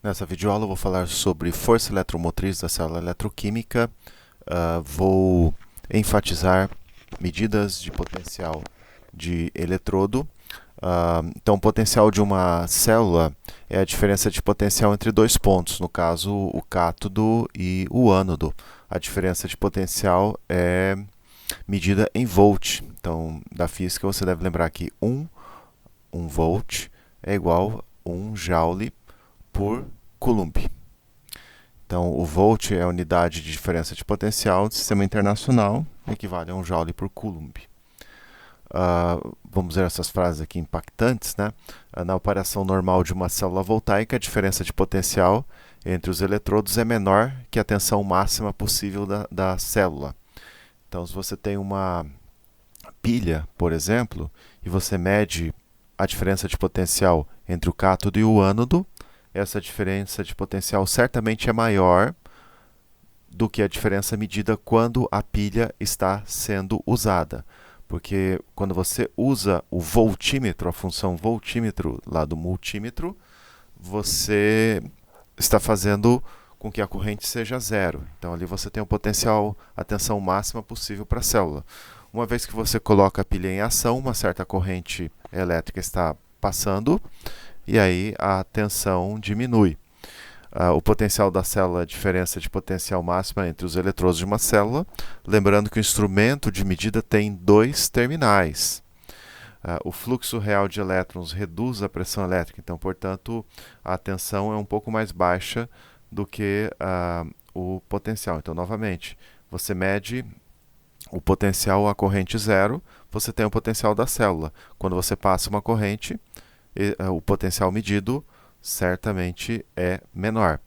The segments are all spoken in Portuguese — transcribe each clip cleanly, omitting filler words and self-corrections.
Nessa videoaula eu vou falar sobre força eletromotriz da célula eletroquímica. Vou enfatizar medidas de potencial de eletrodo. Então, o potencial de uma célula é a diferença de potencial entre dois pontos, no caso, o cátodo e o ânodo. A diferença de potencial é medida em volt. Então, da física, você deve lembrar que 1 volt é igual a 1 joule por Coulomb. Então, o volt é a unidade de diferença de potencial do sistema internacional, equivale a 1 joule por Coulomb. Vamos ver essas frases aqui impactantes, né? Na operação normal de uma célula voltaica, a diferença de potencial entre os eletrodos é menor que a tensão máxima possível da célula. Então, se você tem uma pilha, por exemplo, e você mede a diferença de potencial entre o cátodo e o ânodo, essa diferença de potencial certamente é maior do que a diferença medida quando a pilha está sendo usada. Porque quando você usa o voltímetro, a função voltímetro lá do multímetro, você está fazendo com que a corrente seja zero. Então ali você tem o potencial, a tensão máxima possível para a célula. Uma vez que você coloca a pilha em ação, uma certa corrente elétrica está passando, e aí a tensão diminui. O potencial da célula é a diferença de potencial máxima entre os eletrodos de uma célula. Lembrando que o instrumento de medida tem dois terminais. O fluxo real de elétrons reduz a pressão elétrica, então, portanto, a tensão é um pouco mais baixa do que o potencial. Então, novamente, você mede o potencial à corrente zero, você tem o potencial da célula. Quando você passa uma corrente, o potencial medido certamente é menor.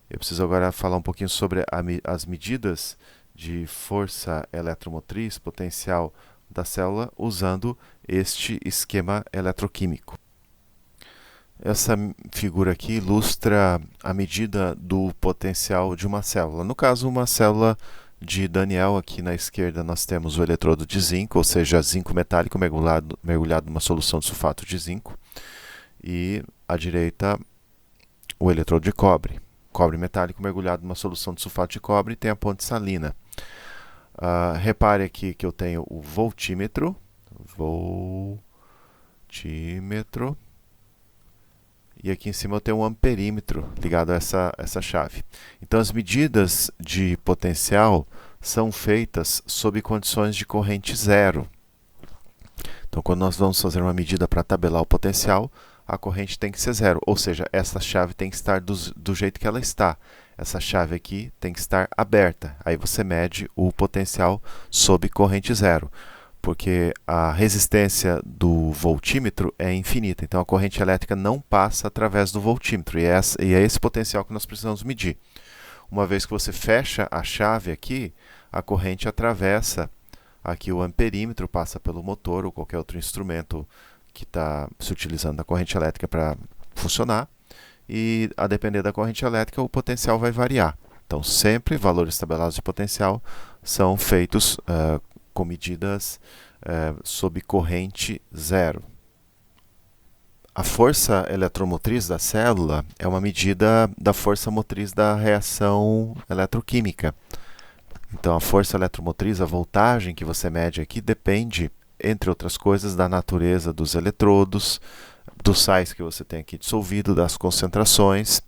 Eu preciso agora falar um pouquinho sobre as medidas de força eletromotriz, potencial da célula, usando este esquema eletroquímico. Essa figura aqui ilustra a medida do potencial de uma célula. No caso, uma célula de Daniell. Aqui na esquerda nós temos o eletrodo de zinco, ou seja, zinco metálico mergulhado numa solução de sulfato de zinco. E à direita, o eletrodo de cobre. Cobre metálico mergulhado numa solução de sulfato de cobre e tem a ponte salina. Repare aqui que eu tenho o voltímetro. E aqui em cima eu tenho um amperímetro ligado a essa chave. Então, as medidas de potencial são feitas sob condições de corrente zero. Então, quando nós vamos fazer uma medida para tabelar o potencial, a corrente tem que ser zero, ou seja, essa chave tem que estar do jeito que ela está. Essa chave aqui tem que estar aberta. Aí você mede o potencial sob corrente zero, porque a resistência do voltímetro é infinita. Então a corrente elétrica não passa através do voltímetro, e é esse potencial que nós precisamos medir. Uma vez que você fecha a chave aqui, a corrente atravessa aqui o amperímetro, passa pelo motor ou qualquer outro instrumento que está se utilizando da corrente elétrica para funcionar, e a depender da corrente elétrica o potencial vai variar. Então sempre valores tabelados de potencial são feitos com medidas sob corrente zero. A força eletromotriz da célula é uma medida da força motriz da reação eletroquímica. Então a força eletromotriz, a voltagem que você mede aqui, depende, entre outras coisas, da natureza dos eletrodos, dos sais que você tem aqui dissolvido, das concentrações.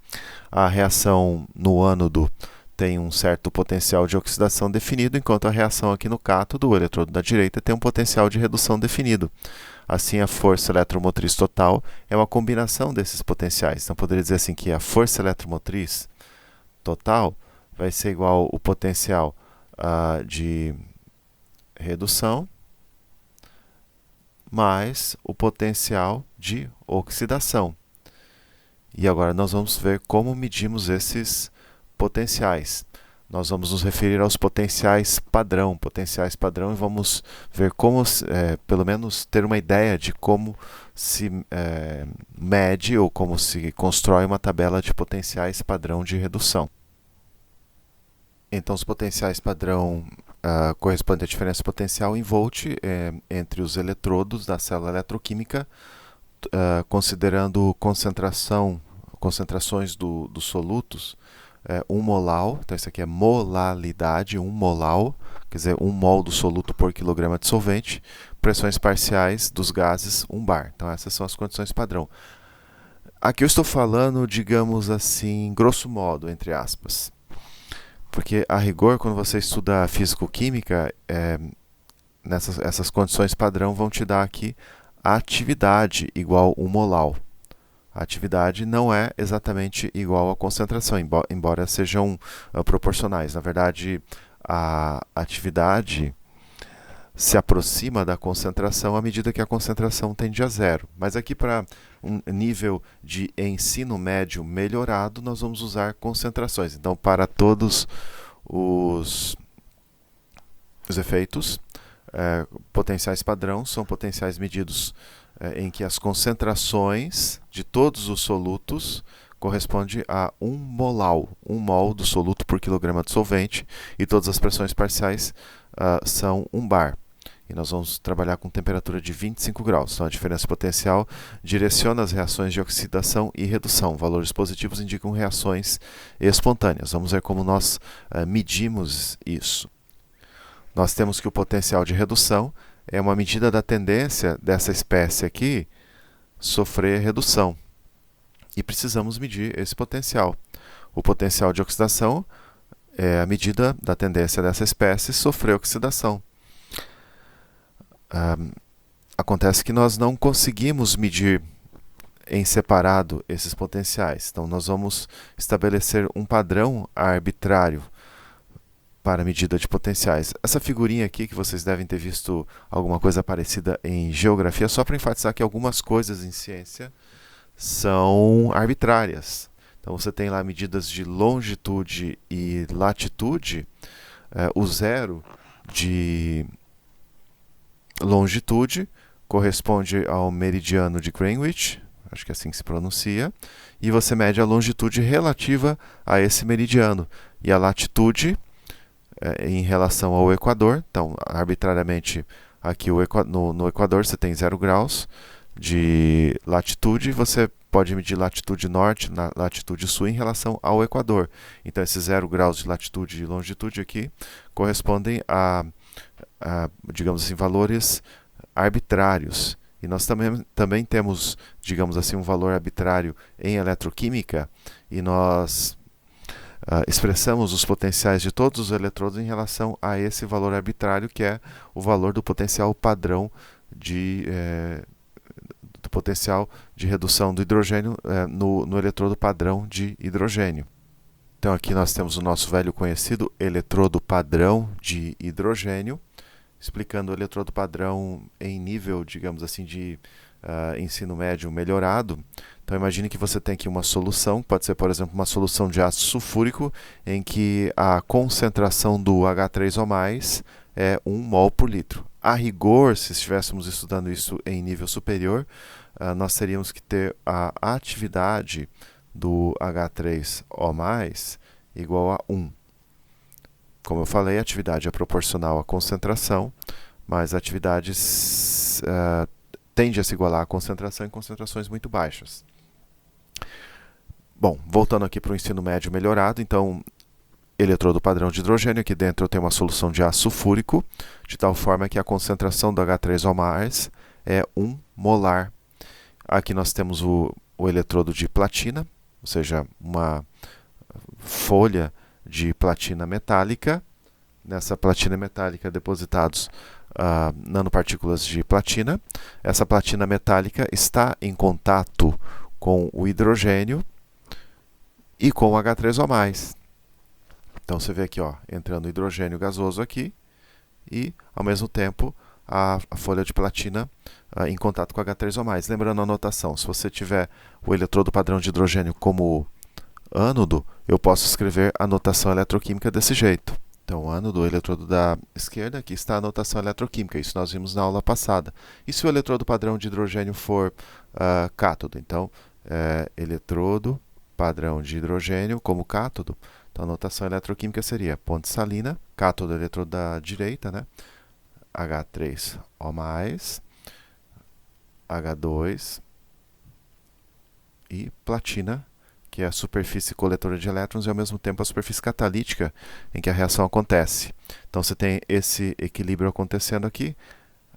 A reação no ânodo tem um certo potencial de oxidação definido, enquanto a reação aqui no cátodo, o eletrodo da direita, tem um potencial de redução definido. Assim, a força eletromotriz total é uma combinação desses potenciais. Então, poderia dizer assim que a força eletromotriz total vai ser igual ao potencial de redução mais o potencial de oxidação. E agora nós vamos ver como medimos esses potenciais. Nós vamos nos referir aos potenciais padrão, e vamos ver como, pelo menos, ter uma ideia de como se mede ou como se constrói uma tabela de potenciais padrão de redução. Então, os potenciais padrão correspondem à diferença potencial em volt entre os eletrodos da célula eletroquímica, considerando concentrações dos solutos, 1 molar, então isso aqui é molalidade, 1 molar, quer dizer, 1 mol do soluto por quilograma de solvente, pressões parciais dos gases, 1 bar. Então essas são as condições padrão. Aqui eu estou falando, digamos assim, grosso modo, entre aspas. Porque, a rigor, quando você estuda físico-química, essas condições padrão vão te dar aqui a atividade igual 1 molar. A atividade não é exatamente igual à concentração, embora sejam proporcionais. Na verdade, a atividade se aproxima da concentração à medida que a concentração tende a zero. Mas aqui, para um nível de ensino médio melhorado, nós vamos usar concentrações. Então, para todos os efeitos, potenciais padrão são potenciais medidos em que as concentrações de todos os solutos corresponde a 1 molar, 1 mol do soluto por quilograma de solvente, e todas as pressões parciais são 1 bar. E nós vamos trabalhar com temperatura de 25 graus. Então, a diferença potencial direciona as reações de oxidação e redução. Valores positivos indicam reações espontâneas. Vamos ver como nós medimos isso. Nós temos que o potencial de redução é uma medida da tendência dessa espécie aqui sofrer redução. E precisamos medir esse potencial. O potencial de oxidação é a medida da tendência dessa espécie sofrer oxidação. Acontece que nós não conseguimos medir em separado esses potenciais. Então, nós vamos estabelecer um padrão arbitrário para a medida de potenciais. Essa figurinha aqui, que vocês devem ter visto alguma coisa parecida em geografia, só para enfatizar que algumas coisas em ciência são arbitrárias. Então, você tem lá medidas de longitude e latitude. O zero de longitude corresponde ao meridiano de Greenwich, acho que é assim que se pronuncia, e você mede a longitude relativa a esse meridiano, e a latitude em relação ao Equador. Então, arbitrariamente, aqui no Equador você tem 0 graus de latitude, você pode medir latitude norte, latitude sul em relação ao Equador. Então, esses 0 graus de latitude e longitude aqui correspondem a digamos assim, valores arbitrários. E nós também temos, digamos assim, um valor arbitrário em eletroquímica, e nós expressamos os potenciais de todos os eletrodos em relação a esse valor arbitrário, que é o valor do potencial padrão do potencial de redução do hidrogênio no eletrodo padrão de hidrogênio. Então, aqui nós temos o nosso velho conhecido eletrodo padrão de hidrogênio, explicando o eletrodo padrão em nível, digamos assim, de ensino médio melhorado. Então, imagine que você tem aqui uma solução, pode ser, por exemplo, uma solução de ácido sulfúrico, em que a concentração do H3O+, é 1 mol por litro. A rigor, se estivéssemos estudando isso em nível superior, nós teríamos que ter a atividade do H3O+, igual a 1. Como eu falei, a atividade é proporcional à concentração, mas a atividade tende a se igualar à concentração em concentrações muito baixas. Bom, voltando aqui para o ensino médio melhorado, então, eletrodo padrão de hidrogênio, aqui dentro eu tenho uma solução de ácido sulfúrico, de tal forma que a concentração do H3O+, é 1 molar. Aqui nós temos o eletrodo de platina, ou seja, uma folha de platina metálica. Nessa platina metálica depositados nanopartículas de platina. Essa platina metálica está em contato com o hidrogênio e com o H3O+. Então, você vê aqui, ó, entrando hidrogênio gasoso aqui e, ao mesmo tempo, a folha de platina em contato com o H3O+. Lembrando a notação, se você tiver o eletrodo padrão de hidrogênio como ânodo, eu posso escrever a notação eletroquímica desse jeito. Então, o ânodo, o eletrodo da esquerda, aqui está a notação eletroquímica. Isso nós vimos na aula passada. E se o eletrodo padrão de hidrogênio for cátodo? Então, eletrodo padrão de hidrogênio como cátodo. Então, a notação eletroquímica seria ponte salina, cátodo, eletrodo da direita, né? H3O+, H2 e platina, que é a superfície coletora de elétrons, e ao mesmo tempo a superfície catalítica em que a reação acontece. Então você tem esse equilíbrio acontecendo aqui.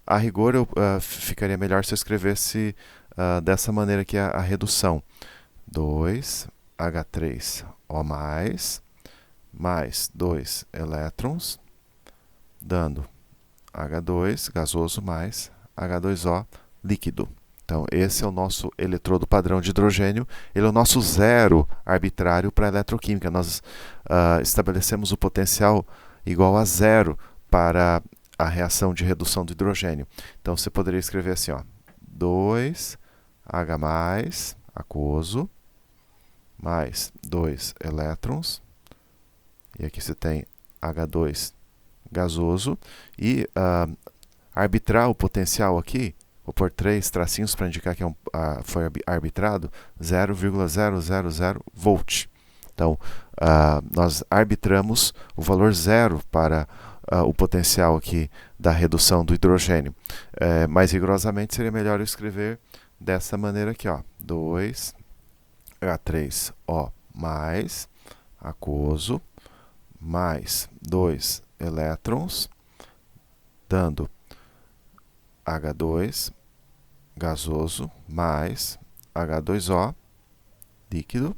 A rigor, ficaria melhor se eu escrevesse dessa maneira aqui a redução. 2H3O+, mais 2 elétrons, dando H2 gasoso mais H2O líquido. Então, esse é o nosso eletrodo padrão de hidrogênio. Ele é o nosso zero arbitrário para a eletroquímica. Nós estabelecemos o potencial igual a zero para a reação de redução do hidrogênio. Então, você poderia escrever assim, ó, 2H+, aquoso, mais 2 elétrons, e aqui você tem H2 gasoso, e arbitrar o potencial aqui, vou pôr 3 tracinhos para indicar que foi arbitrado, 0,000 volt. Então, nós arbitramos o valor zero para o potencial aqui da redução do hidrogênio. Mais rigorosamente, seria melhor eu escrever dessa maneira aqui, ó, 2H3O+, aquoso, mais 2 elétrons, dando H2 gasoso mais H2O líquido.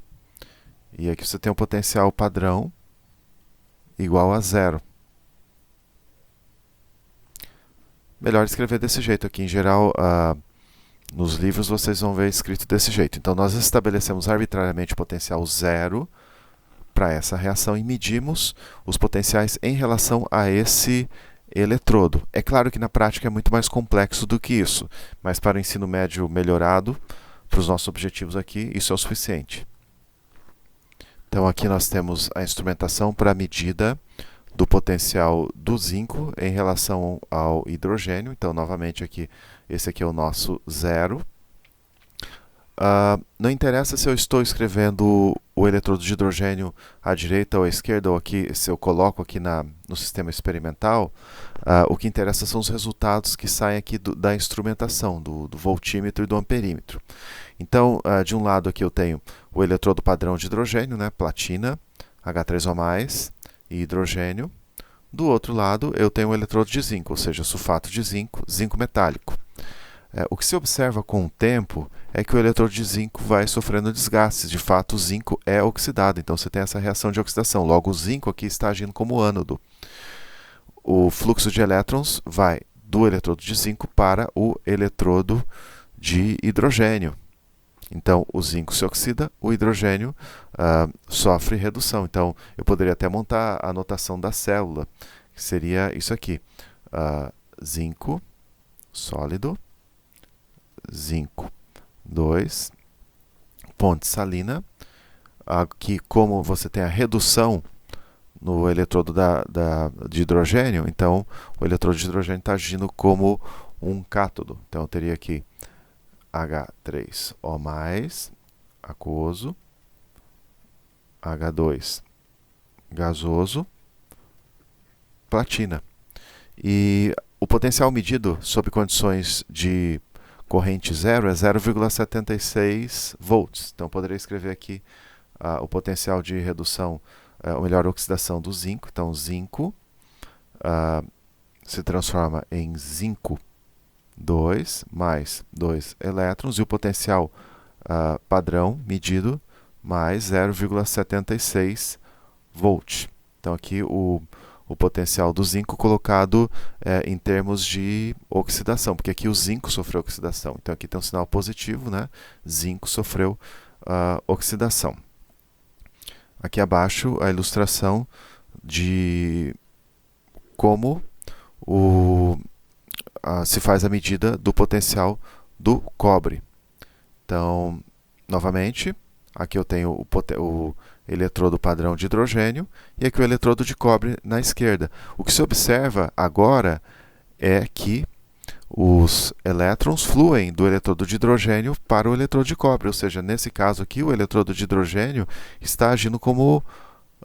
E aqui você tem um potencial padrão igual a zero. Melhor escrever desse jeito aqui. Em geral, nos livros vocês vão ver escrito desse jeito. Então, nós estabelecemos arbitrariamente o potencial zero para essa reação e medimos os potenciais em relação a esse eletrodo. É claro que na prática é muito mais complexo do que isso, mas para o ensino médio melhorado, para os nossos objetivos aqui, isso é o suficiente. Então aqui nós temos a instrumentação para a medida do potencial do zinco em relação ao hidrogênio. Então, novamente aqui, esse aqui é o nosso zero. Não interessa se eu estou escrevendo o eletrodo de hidrogênio à direita ou à esquerda, ou aqui, se eu coloco aqui no sistema experimental, o que interessa são os resultados que saem aqui da instrumentação, do voltímetro e do amperímetro. Então, de um lado aqui eu tenho o eletrodo padrão de hidrogênio, né, platina, H3O+, e hidrogênio. Do outro lado eu tenho o eletrodo de zinco, ou seja, sulfato de zinco, zinco metálico. O que se observa com o tempo é que o eletrodo de zinco vai sofrendo desgastes. De fato, o zinco é oxidado, então você tem essa reação de oxidação. Logo, o zinco aqui está agindo como ânodo. O fluxo de elétrons vai do eletrodo de zinco para o eletrodo de hidrogênio. Então, o zinco se oxida, o hidrogênio sofre redução. Então, eu poderia até montar a notação da célula, que seria isso aqui. Zinco sólido, zinco 2, ponte salina. Aqui, como você tem a redução no eletrodo de hidrogênio, então o eletrodo de hidrogênio está agindo como um cátodo. Então eu teria aqui H3O+, aquoso, H2 gasoso, platina. E o potencial medido sob condições de corrente zero é 0,76 volts. Então, eu poderia escrever aqui o potencial de redução, ou melhor, oxidação do zinco. Então, zinco se transforma em zinco 2 mais 2 elétrons, e o potencial padrão medido mais 0,76 volt. Então, aqui o potencial do zinco colocado em termos de oxidação, porque aqui o zinco sofreu oxidação. Então, aqui tem um sinal positivo, né? Zinco sofreu oxidação. Aqui abaixo, a ilustração de como se faz a medida do potencial do cobre. Então, novamente, aqui eu tenho o eletrodo padrão de hidrogênio e aqui o eletrodo de cobre na esquerda. O que se observa agora é que os elétrons fluem do eletrodo de hidrogênio para o eletrodo de cobre, ou seja, nesse caso aqui o eletrodo de hidrogênio está agindo como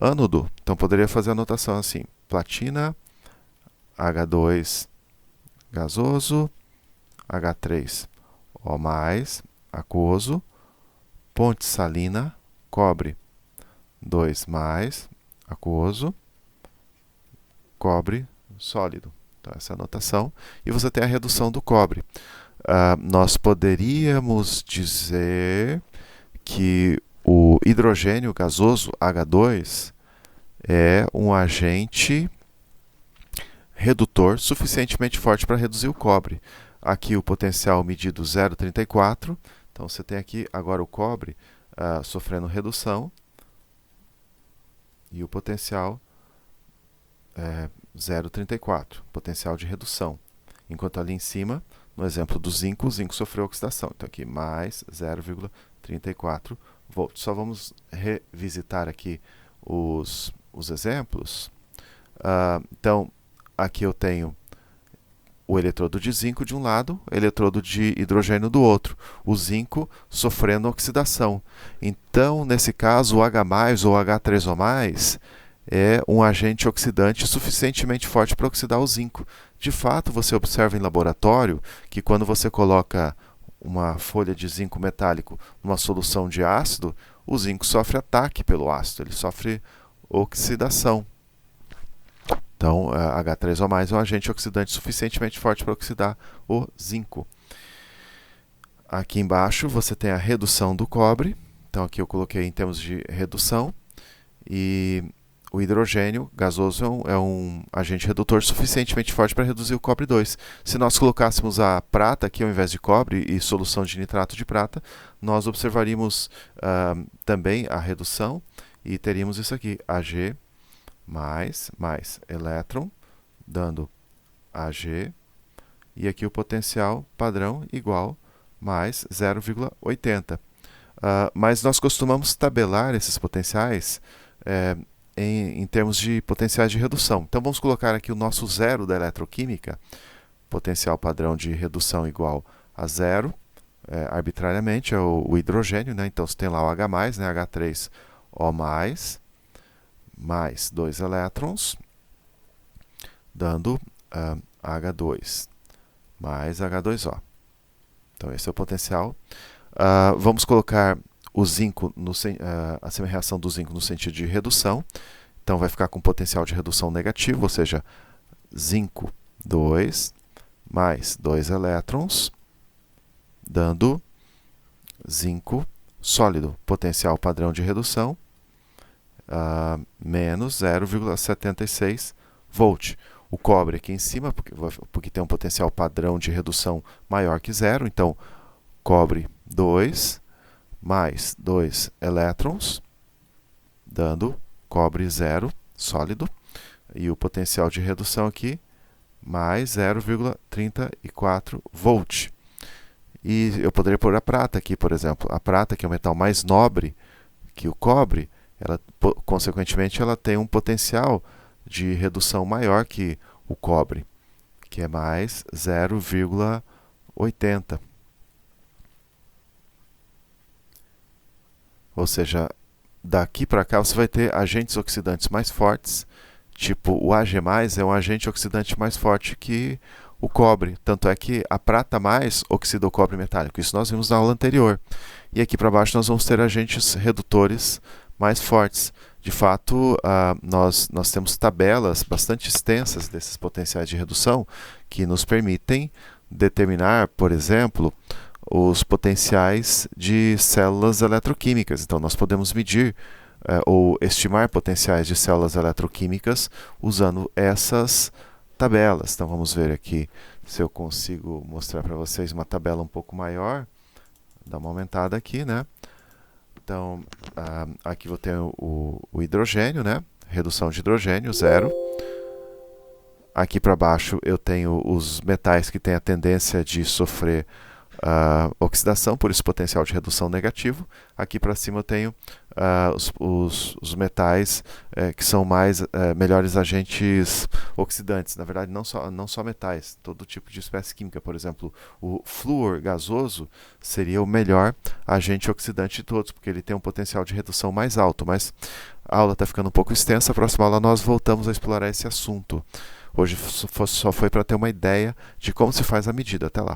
ânodo. Então poderia fazer a notação assim: platina, H2 gasoso, H3O+, aquoso, ponte salina, cobre 2 mais aquoso, cobre sólido. Então, essa é a notação. E você tem a redução do cobre. Nós poderíamos dizer que o hidrogênio gasoso H2 é um agente redutor suficientemente forte para reduzir o cobre. Aqui o potencial medido 0,34. Então você tem aqui agora o cobre sofrendo redução e o potencial 0,34, potencial de redução. Enquanto ali em cima, no exemplo do zinco, o zinco sofreu oxidação. Então aqui mais 0,34 volts. Só vamos revisitar aqui os exemplos. Então, aqui eu tenho o eletrodo de zinco de um lado, o eletrodo de hidrogênio do outro. O zinco sofrendo oxidação. Então, nesse caso, o H+, ou H3O+, é um agente oxidante suficientemente forte para oxidar o zinco. De fato, você observa em laboratório que quando você coloca uma folha de zinco metálico numa solução de ácido, o zinco sofre ataque pelo ácido, ele sofre oxidação. Então, H3O+ é um agente oxidante suficientemente forte para oxidar o zinco. Aqui embaixo você tem a redução do cobre. Então, aqui eu coloquei em termos de redução. E o hidrogênio gasoso é um agente redutor suficientemente forte para reduzir o cobre 2. Se nós colocássemos a prata aqui ao invés de cobre e solução de nitrato de prata, nós observaríamos também a redução e teríamos isso aqui, Ag mais elétron, dando Ag, e aqui o potencial padrão igual mais 0,80. Mas nós costumamos tabelar esses potenciais em termos de potenciais de redução. Então vamos colocar aqui o nosso zero da eletroquímica, potencial padrão de redução igual a zero, arbitrariamente é o hidrogênio, né? Então você tem lá o H+, né? H3O+, mais 2 elétrons, dando H2 mais H2O. Então esse é o potencial. Vamos colocar o zinco, a semi-reação do zinco no sentido de redução. Então vai ficar com potencial de redução negativo, ou seja, zinco 2 mais 2 elétrons, dando zinco sólido, potencial padrão de redução, menos 0,76 volt. O cobre aqui em cima, porque tem um potencial padrão de redução maior que zero, então cobre 2 mais 2 elétrons, dando cobre 0 sólido, e o potencial de redução aqui mais 0,34 volt. E eu poderia pôr a prata aqui, por exemplo. A prata, que é o metal mais nobre que o cobre, consequentemente ela tem um potencial de redução maior que o cobre, que é mais 0,80. Ou seja, daqui para cá você vai ter agentes oxidantes mais fortes, tipo o Ag+, é um agente oxidante mais forte que o cobre. Tanto é que a prata mais oxida o cobre metálico. Isso nós vimos na aula anterior. E aqui para baixo nós vamos ter agentes redutores mais fortes. De fato, nós temos tabelas bastante extensas desses potenciais de redução que nos permitem determinar, por exemplo, os potenciais de células eletroquímicas. Então, nós podemos medir ou estimar potenciais de células eletroquímicas usando essas tabelas. Então, vamos ver aqui se eu consigo mostrar para vocês uma tabela um pouco maior. Dá uma aumentada aqui, né? Então, aqui eu tenho o hidrogênio, né? Redução de hidrogênio, 0. Aqui para baixo eu tenho os metais que têm a tendência de sofrer oxidação, por isso potencial de redução negativo. Aqui para cima eu tenho os metais que são melhores agentes oxidantes. Na verdade, não só metais, todo tipo de espécie química. Por exemplo, o flúor gasoso seria o melhor agente oxidante de todos, porque ele tem um potencial de redução mais alto. Mas a aula está ficando um pouco extensa, a próxima aula nós voltamos a explorar esse assunto. Hoje só foi para ter uma ideia de como se faz a medida. Até lá!